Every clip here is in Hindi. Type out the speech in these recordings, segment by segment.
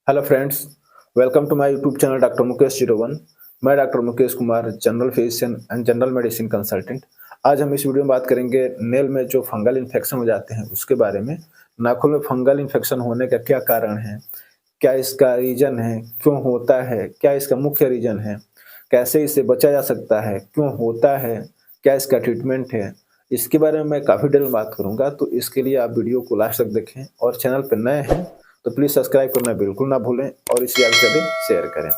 Hello friends, welcome to my YouTube channel doctor Mukesh 01। मैं doctor Mukesh Kumar, general physician and general medicine consultant. आज हम इस वीडियो में बात करेंगे नेल में जो फंगल इन्फेक्शन हो जाते हैं उसके बारे में। नाखून में फंगल इन्फेक्शन होने का क्या कारण है, क्या इसका रीज़न है, क्यों होता है, क्या इसका मुख्य रीज़न है, कैसे इसे बचा जा सकता है, क्यों होता है, क्या इसका ट्रीटमेंट है। इसके बारे में मैं काफ़ी डिटेल में बात करूँगा, तो इसके लिए आप वीडियो को लास्ट तक देखें और चैनल पर नए हैं तो प्लीज़ सब्सक्राइब करना बिल्कुल ना भूलें और इसे ज़्यादा से ज़्यादा शेयर करें।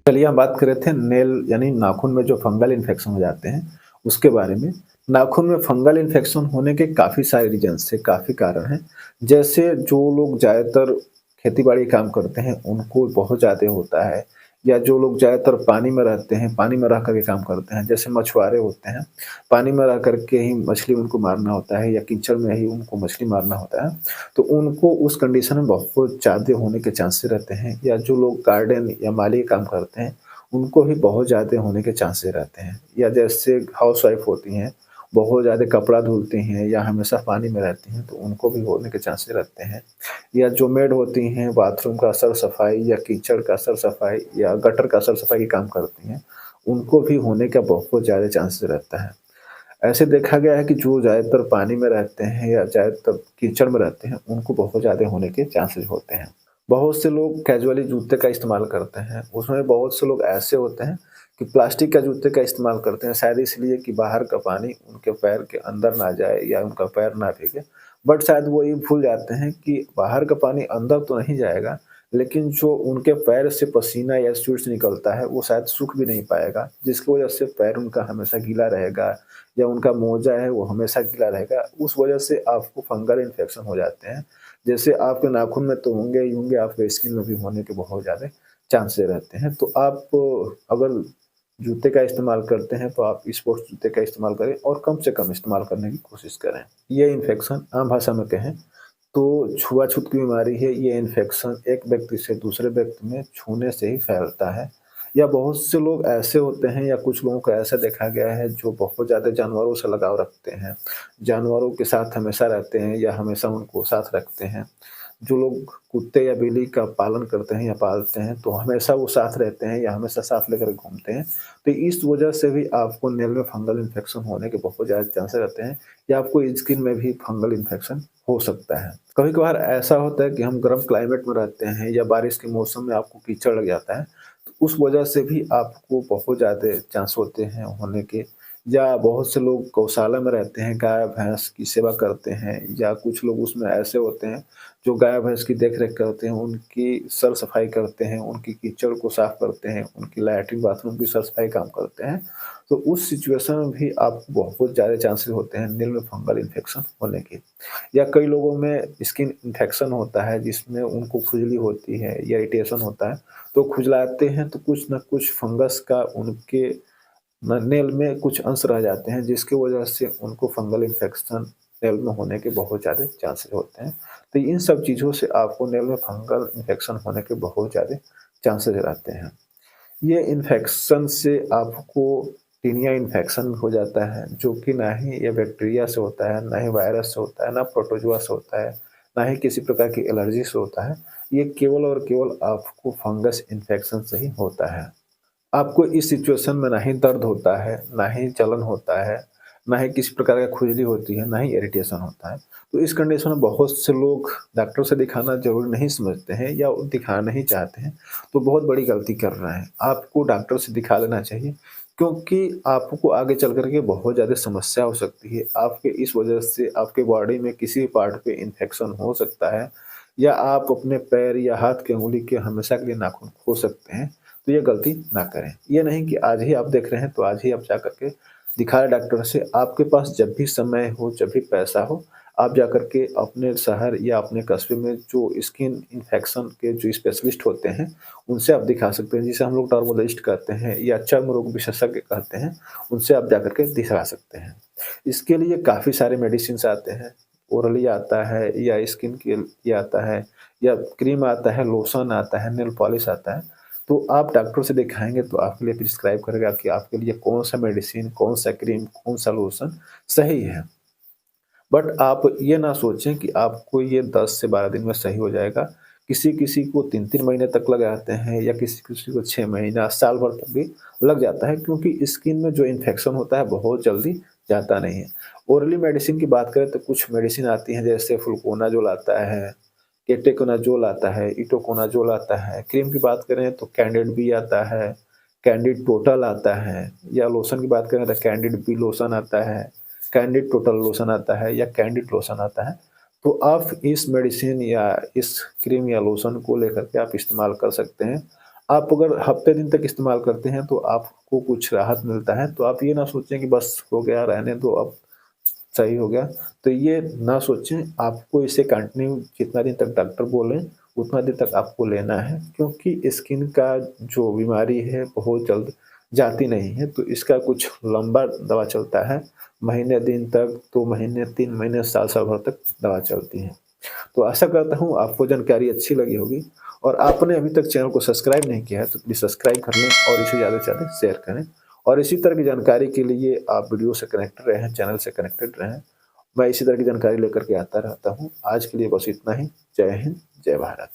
चलिए हम बात कर रहे थे नेल यानी नाखून में जो फंगल इन्फेक्शन हो जाते हैं उसके बारे में। नाखून में फंगल इन्फेक्शन होने के काफ़ी सारे रीज़न्स हैं, काफ़ी कारण हैं। जैसे जो लोग ज़्यादातर खेती-बाड़ी काम करते हैं उनको बहुत ज़्यादा होता है, या जो लोग ज़्यादातर पानी में रहते हैं, पानी में रह कर के काम करते हैं, जैसे मछुआरे होते हैं, पानी में रह कर के ही मछली उनको मारना होता है या कीचड़ में ही उनको मछली मारना होता है, तो उनको उस कंडीशन में बहुत ज़्यादा होने के चांसेस रहते हैं। या जो लोग गार्डन या माली का काम करते हैं, उनको भी बहुत ज़्यादा होने के चांसेस रहते हैं। या जैसे हाउसवाइफ़ होती हैं, बहुत ज़्यादा कपड़ा धुलती हैं या हमेशा पानी में रहती हैं, तो उनको भी होने के चांसेस रहते हैं। या जो मेड होती हैं, बाथरूम का सर-सफाई या कीचड़ का सर-सफाई या गटर का सर-सफाई के काम करती हैं, उनको भी होने का बहुत ज़्यादा चांसेस रहता है। ऐसे देखा गया है कि जो ज़्यादातर पानी में रहते हैं या ज़्यादातर कीचड़ में रहते हैं, उनको बहुत ज़्यादा होने के चांसेस होते हैं। बहुत से लोग कैजुअली जूते का इस्तेमाल करते हैं, उसमें बहुत से लोग ऐसे होते हैं कि प्लास्टिक का जूते का इस्तेमाल करते हैं, शायद इसलिए कि बाहर का पानी उनके पैर के अंदर ना जाए या उनका पैर ना भीगे। बट शायद वो ये भूल जाते हैं कि बाहर का पानी अंदर तो नहीं जाएगा, लेकिन जो उनके पैर से पसीना या स्वेट से निकलता है, वो शायद सूख भी नहीं पाएगा, जिसकी वजह से पैर उनका हमेशा गीला रहेगा या उनका मोजा है वो हमेशा गीला रहेगा। उस वजह से आपको फंगल इन्फेक्शन हो जाते हैं। जैसे आपके नाखून में तो होंगे ही होंगे, आपके स्किन में भी होने के बहुत ज़्यादा चांसेस रहते हैं। तो आप अगर जूते का इस्तेमाल करते हैं, तो आप स्पोर्ट्स जूते का इस्तेमाल करें और कम से कम इस्तेमाल करने की कोशिश करें। ये इन्फेक्शन आम भाषा में कहें तो छुआ-छूत की बीमारी है। ये इन्फेक्शन एक व्यक्ति से दूसरे व्यक्ति में छूने से ही फैलता है। या बहुत से लोग ऐसे होते हैं या कुछ लोगों को ऐसा देखा गया है जो बहुत ज़्यादा जानवरों से लगाव रखते हैं। जानवरों के साथ हमेशा रहते हैं या हमेशा उनको साथ रखते हैं। जो लोग कुत्ते या बिल्ली का पालन करते हैं या पालते हैं, तो हमेशा वो साथ रहते हैं या हमेशा साथ लेकर घूमते हैं। तो इस वजह से भी आपको नेल में फंगल इन्फेक्शन होने के बहुत ज़्यादा चांसेस रहते हैं, या आपको स्किन में भी फंगल इन्फेक्शन हो सकता है। कभी-कभार ऐसा होता है कि हम गर्म क्लाइमेट में रहते हैं या बारिश के मौसम में आपको कीचड़ लग जाता है, तो उस वजह से भी आपको बहुत ज़्यादा चांस होते हैं होने के। या बहुत से लोग गौशाला में रहते हैं, गाय-भैंस की सेवा करते हैं, या कुछ लोग उसमें ऐसे होते हैं जो गाय-भैंस की देख-रेख करते हैं, उनकी सर-सफाई करते हैं, उनकी कीचड़ को साफ करते हैं, उनकी लैट्रिन बाथरूम की सर-सफाई काम करते हैं। तो उस सिचुएशन में भी आपको बहुत ज़्यादा चांसेस होते हैं नेल में फंगल इन्फेक्शन होने के। या कई लोगों में स्किन इन्फेक्शन होता है जिसमें उनको खुजली होती है या इरिटेशन होता है, तो खुजलाते हैं तो कुछ न कुछ फंगस का उनके नेल में कुछ अंश रह जाते हैं, जिसकी वजह से उनको फंगल इन्फेक्शन नेल में होने के बहुत ज़्यादा चांसेस होते हैं। तो इन सब चीज़ों से आपको नेल में फंगल इन्फेक्शन होने के बहुत ज़्यादा चांसेस रहते हैं। ये इन्फेक्शन से आपको टीनिया इन्फेक्शन हो जाता है, जो कि ना ही ये बैक्टीरिया से होता है, ना ही वायरस से होता है, ना प्रोटोज़ोआ से होता है, ना ही किसी प्रकार की एलर्जी से होता है। ये केवल और केवल आपको फंगस इन्फेक्शन से ही होता है। आपको इस सिचुएशन में ना ही दर्द होता है, ना ही जलन होता है, ना ही किसी प्रकार का खुजली होती है, ना ही इरिटेशन होता है। तो इस कंडीशन में बहुत से लोग डॉक्टर से दिखाना ज़रूरी नहीं समझते हैं या वो दिखाना नहीं चाहते हैं, तो बहुत बड़ी गलती कर रहे हैं। आपको डॉक्टर से दिखा लेना चाहिए, क्योंकि आपको आगे चल कर के बहुत ज़्यादा समस्या हो सकती है। आपके इस वजह से आपके बॉडी में किसी भी पार्ट पे इन्फेक्शन हो सकता है, या आप अपने पैर या हाथ की अंगुली के हमेशा के लिए नाखून खो सकते हैं। तो ये गलती ना करें। ये नहीं कि आज ही आप देख रहे हैं तो आज ही आप जा कर के दिखाएँ डॉक्टर से। आपके पास जब भी समय हो, जब भी पैसा हो, आप जा कर के अपने शहर या अपने कस्बे में जो स्किन इन्फेक्शन के जो स्पेशलिस्ट होते हैं, उनसे आप दिखा सकते हैं, जिसे हम लोग डर्मेटोलॉजिस्ट कहते हैं या चर्म रोग विशेषज्ञ कहते हैं, उनसे आप जा कर के दिखा सकते हैं। इसके लिए काफ़ी सारे मेडिसिन्स आते हैं, ओरली आता है या स्किन के लिए आता है, या क्रीम आता है, लोशन आता है, नेल पॉलिश आता है। तो आप डॉक्टर से दिखाएँगे तो आपके लिए प्रिस्क्राइब करेगा कि आपके लिए कौन-सा मेडिसिन, कौन-सा क्रीम, कौन-सा लोशन सही है। बट आप ये ना सोचें कि आपको ये 10 से 12 दिन में सही हो जाएगा। किसी-किसी को 3-3 महीने तक लग जाते हैं या किसी-किसी को 6 महीना, साल भर तक भी लग जाता है क्योंकि स्किन में जो इन्फेक्शन होता है बहुत जल्दी जाता नहीं है। ओरली मेडिसिन की बात करें तो कुछ मेडिसिन आती हैं जैसे फ्लूकोनाज़ोल आता है, केटेकोनाज़ोल आता है, इटोकोनाज़ोल आता है। क्रीम की बात करें तो कैंडिड बी आता है, कैंडिड टोटल आता है या लोशन की बात करें तो कैंडिड बी लोशन आता है, कैंडिड टोटल लोशन आता है या कैंडिड लोशन आता है। तो आप इस मेडिसिन या इस क्रीम या लोशन को लेकर के आप इस्तेमाल कर सकते हैं। आप अगर हफ्ते दिन तक इस्तेमाल करते हैं तो आपको कुछ राहत मिलता है, तो आप ये ना सोचें कि बस हो गया रहने दो अब सही हो गया। तो ये ना सोचें, आपको इसे कंटिन्यू जितना दिन तक डॉक्टर बोलें, उतना दिन तक आपको लेना है क्योंकि स्किन का जो बीमारी है बहुत जल्द जाती नहीं है, तो इसका कुछ लंबा दवा चलता है। महीने दिन तक, 2 महीने, 3 महीने, साल-साल भर तक दवा चलती है। तो आशा करता हूँ आपको जानकारी अच्छी लगी होगी और आपने अभी तक चैनल को सब्सक्राइब नहीं किया है तो प्लीज़ सब्सक्राइब कर लें और इसे ज़्यादा से ज़्यादा शेयर करें। और इसी तरह की जानकारी के लिए आप वीडियो से कनेक्टेड रहें, चैनल से कनेक्टेड रहें। मैं इसी तरह की जानकारी लेकर के आता रहता हूँ। आज के लिए बस इतना ही। जय हिंद, जय भारत।